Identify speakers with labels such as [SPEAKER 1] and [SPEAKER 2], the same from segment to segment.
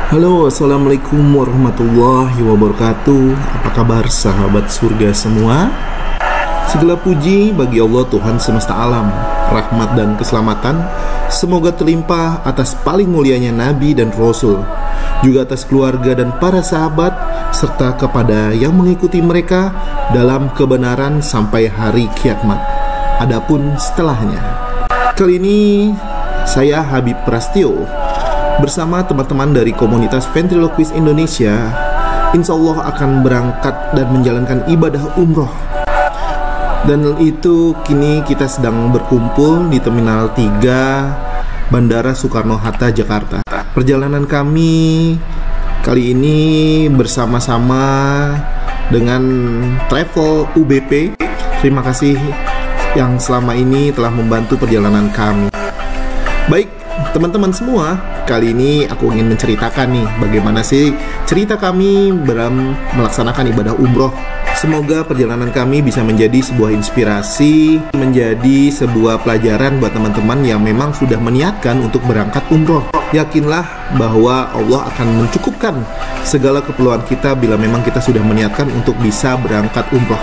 [SPEAKER 1] Halo, assalamualaikum warahmatullahi wabarakatuh. Apa kabar sahabat surga semua? Segala puji bagi Allah Tuhan semesta alam. Rahmat dan keselamatan semoga terlimpah atas paling mulianya Nabi dan Rasul, juga atas keluarga dan para sahabat, serta kepada yang mengikuti mereka dalam kebenaran sampai hari kiamat. Adapun setelahnya, kali ini saya Habib Prastio bersama teman-teman dari komunitas Ventriloquist Indonesia, insya Allah akan berangkat dan menjalankan ibadah umroh. Dan itu kini kita sedang berkumpul di Terminal 3 Bandara Soekarno-Hatta, Jakarta. Perjalanan kami kali ini bersama-sama dengan Travel UBP. Terima kasih yang selama ini telah membantu perjalanan kami. Baik, teman-teman semua, kali ini aku ingin menceritakan nih bagaimana sih cerita kami dalam melaksanakan ibadah umroh. Semoga perjalanan kami bisa menjadi sebuah inspirasi, menjadi sebuah pelajaran buat teman-teman yang memang sudah meniatkan untuk berangkat umroh. Yakinlah bahwa Allah akan mencukupkan segala keperluan kita bila memang kita sudah meniatkan untuk bisa berangkat umroh.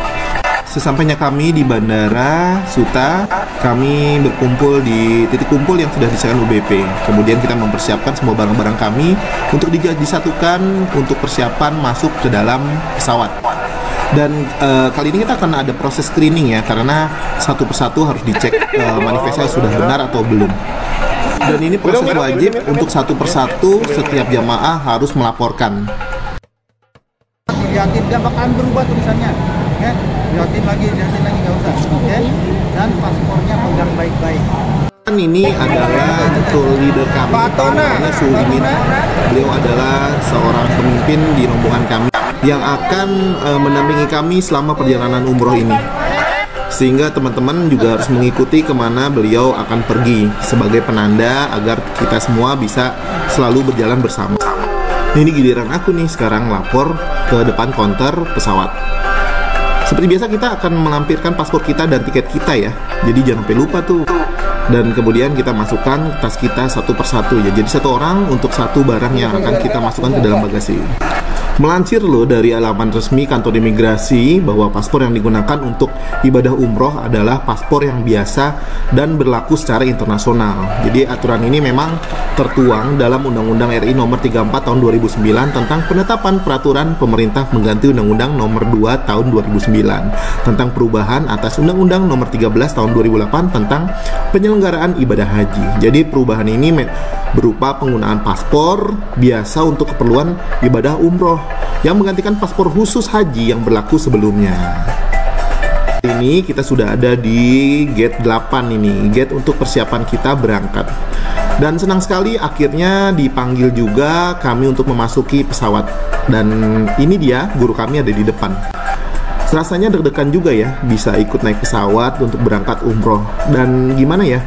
[SPEAKER 1] Sesampainya kami di Bandara Suta, kami berkumpul di titik kumpul yang sudah disediakan UBP. Kemudian kita mempersiapkan semua barang-barang kami untuk disatukan untuk persiapan masuk ke dalam pesawat. Dan kali ini kita akan ada proses screening ya, karena satu persatu harus dicek manifestnya sudah benar atau belum. Dan ini proses wajib untuk satu persatu setiap jamaah harus melaporkan.
[SPEAKER 2] Lihatin, gak bakalan berubah tulisannya, ya. Lihatin lagi gak usah, ya. Dan paspornya pegang baik-baik.
[SPEAKER 1] Ini adalah tour leader kami, namanya Su Imin. Beliau adalah seorang pemimpin di rombongan kami yang akan mendampingi kami selama perjalanan umroh ini. Sehingga teman-teman juga harus mengikuti kemana beliau akan pergi sebagai penanda agar kita semua bisa selalu berjalan bersama. Ini giliran aku nih sekarang lapor ke depan konter pesawat. Seperti biasa kita akan melampirkan paspor kita dan tiket kita ya. Jadi jangan sampai lupa tuh. Dan kemudian kita masukkan tas kita satu persatu ya. Jadi satu orang untuk satu barang yang akan kita masukkan ke dalam bagasi. Melansir loh dari alaman resmi kantor imigrasi bahwa paspor yang digunakan untuk ibadah umroh adalah paspor yang biasa dan berlaku secara internasional. Jadi aturan ini memang tertuang dalam Undang-Undang RI Nomor 34 Tahun 2009 tentang penetapan peraturan pemerintah mengganti Undang-Undang Nomor 2 Tahun 2009 tentang perubahan atas Undang-Undang Nomor 13 Tahun 2008 tentang penyelenggaraan ibadah haji. Jadi perubahan ini berupa penggunaan paspor biasa untuk keperluan ibadah umroh yang menggantikan paspor khusus haji yang berlaku sebelumnya. Ini kita sudah ada di gate 8 ini, gate untuk persiapan kita berangkat. Dan senang sekali akhirnya dipanggil juga kami untuk memasuki pesawat. Dan ini dia, guru kami ada di depan. Rasanya deg-degan juga ya, bisa ikut naik pesawat untuk berangkat umroh. Dan gimana ya,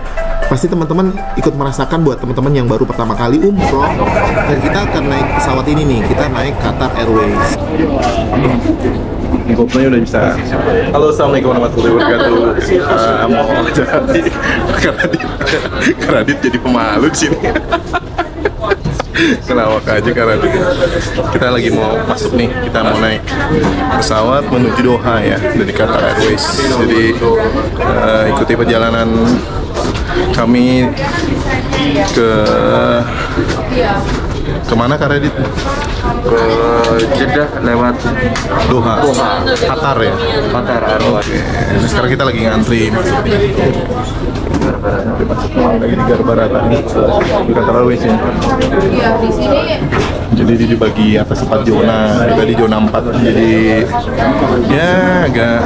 [SPEAKER 1] pasti teman-teman ikut merasakan buat teman-teman yang baru pertama kali umroh. Dan kita akan naik pesawat ini nih, kita naik Qatar Airways. GoPro-nya udah bisa. Halo, assalamualaikum warahmatullahi wabarakatuh. Mau karena Radit jadi pemalu di sini. Kelawak aja karena kita lagi mau masuk nih, kita mau naik pesawat menuju Doha ya dari Qatar Airways. Jadi ikuti perjalanan kami kemana Kak Radit?
[SPEAKER 2] Ke Jeddah lewat
[SPEAKER 1] Doha. Qatar ya?
[SPEAKER 2] Qatar Airways.
[SPEAKER 1] Nah, sekarang kita lagi ngantri lagi di Garbarata ini di Qatar Airways ya. Jadi di bagi atas 4 zona, kita di zona 4. Jadi ya agak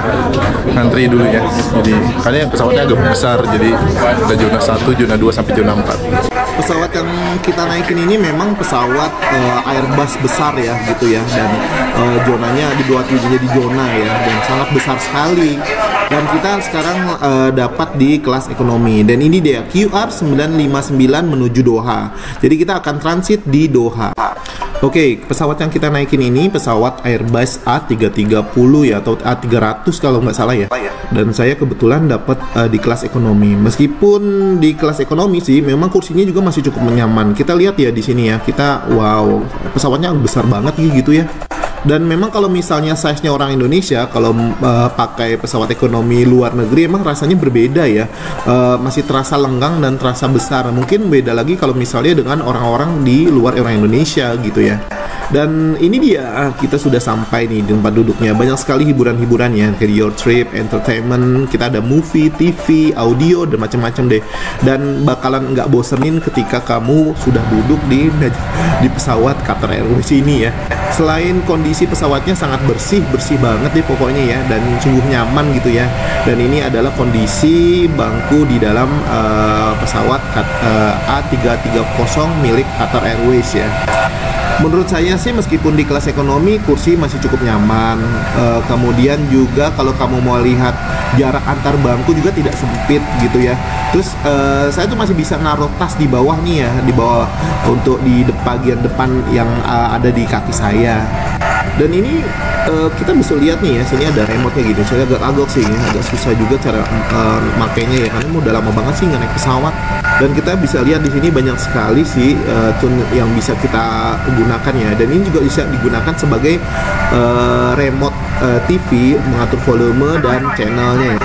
[SPEAKER 1] ngantri dulu ya. Jadi karena pesawatnya agak besar, jadi ada zona 1, zona 2 sampai zona 4. Pesawat yang kita naikin ini memang pesawat Airbus besar ya gitu ya, dan zonanya dibuat menjadi zona ya, dan sangat besar sekali. Dan kita sekarang dapat di kelas ekonomi, dan ini dia QR 959 menuju Doha. Jadi kita akan transit di Doha. Oke, pesawat yang kita naikin ini pesawat Airbus A330 ya, atau A300 kalau nggak salah ya. Dan saya kebetulan dapat di kelas ekonomi. Meskipun di kelas ekonomi sih, memang kursinya juga masih cukup nyaman. Kita lihat ya di sini ya, kita wow, pesawatnya besar banget gitu ya. Dan memang kalau misalnya size-nya orang Indonesia, kalau pakai pesawat ekonomi luar negeri, emang rasanya berbeda ya. Masih terasa lenggang dan terasa besar. Mungkin beda lagi kalau misalnya dengan orang-orang di luar orang Indonesia gitu ya. Dan ini dia, kita sudah sampai nih di tempat duduknya. Banyak sekali hiburan-hiburannya, kayak your trip, entertainment, kita ada movie, TV, audio, dan macam-macam deh. Dan bakalan nggak bosenin ketika kamu sudah duduk di pesawat Qatar Airways ini ya. Selain kondisi pesawatnya sangat bersih banget deh pokoknya ya, dan sungguh nyaman gitu ya. Dan ini adalah kondisi bangku di dalam pesawat A330 milik Qatar Airways ya. Menurut saya sih meskipun di kelas ekonomi kursi masih cukup nyaman, kemudian juga kalau kamu mau lihat jarak antar bangku juga tidak sempit gitu ya. Terus saya tuh masih bisa naruh tas di bawah nih ya, di bawah untuk di bagian depan yang ada di kaki saya. Dan ini kita bisa lihat nih ya, sini ada remote-nya gitu. Saya agak sih ya, agak susah juga cara makainya ya, karena udah lama banget sih nggak naik pesawat. Dan kita bisa lihat di sini banyak sekali sih tune yang bisa kita gunakan ya. Dan ini juga bisa digunakan sebagai remote TV, mengatur volume dan channelnya ya.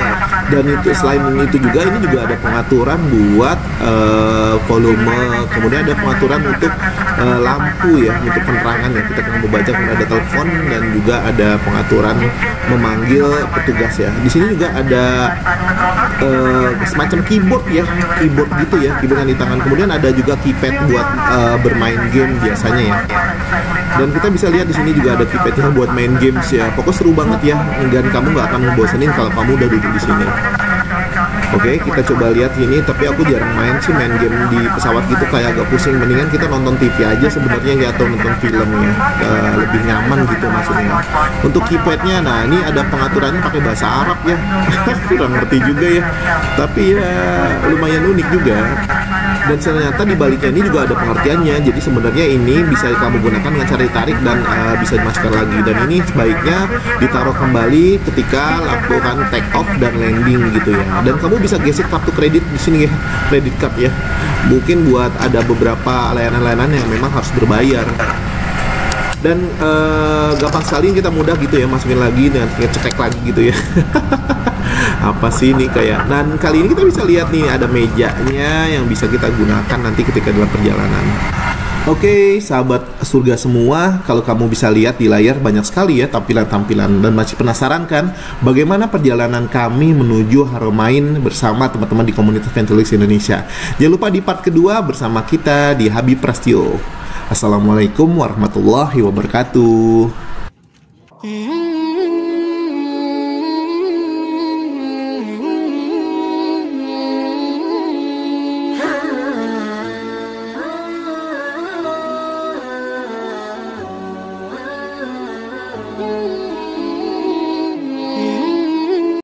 [SPEAKER 1] Dan itu selain itu juga, ini juga ada pengaturan buat volume, kemudian ada pengaturan untuk lampu ya, untuk penerangan ya. Kita mau baca, kemudian ada telepon, dan juga ada pengaturan memanggil petugas ya. Di sini juga ada semacam keyboard ya, keyboard gitu ya, keyboard yang di tangan. Kemudian ada juga keypad buat bermain game biasanya ya. Dan kita bisa lihat di sini juga ada keypadnya buat main games ya. Pokoknya seru banget ya, dan kamu nggak akan ngebosenin kalau kamu udah duduk di sini. Oke, kita coba lihat ini, tapi aku jarang main game di pesawat gitu, kayak agak pusing. Mendingan kita nonton TV aja sebenarnya ya, atau nonton film ya, lebih nyaman gitu maksudnya. Untuk keypadnya, nah ini ada pengaturannya pakai bahasa Arab ya. Kurang ngerti juga ya, tapi ya lumayan unik juga. Dan ternyata di baliknya ini juga ada pengertiannya. Jadi sebenarnya ini bisa kamu gunakan dengan cara ditarik dan bisa dimasukkan lagi. Dan ini sebaiknya ditaruh kembali ketika lakukan take off dan landing gitu ya. Dan kamu bisa gesek kartu kredit di sini ya, kredit card ya. Mungkin buat ada beberapa layanan-layanan yang memang harus berbayar. Dan gampang sekali, kita mudah gitu ya, masukin lagi dan cetek lagi gitu ya. Apa sih ini kayak. Dan kali ini kita bisa lihat nih ada mejanya yang bisa kita gunakan nanti ketika dalam perjalanan. Oke, sahabat surga semua, kalau kamu bisa lihat di layar banyak sekali ya tampilan-tampilan, dan masih penasaran kan bagaimana perjalanan kami menuju Haramain bersama teman-teman di komunitas Ventilix Indonesia. Jangan lupa di part kedua bersama kita di Habib Prastio. Assalamualaikum warahmatullahi wabarakatuh.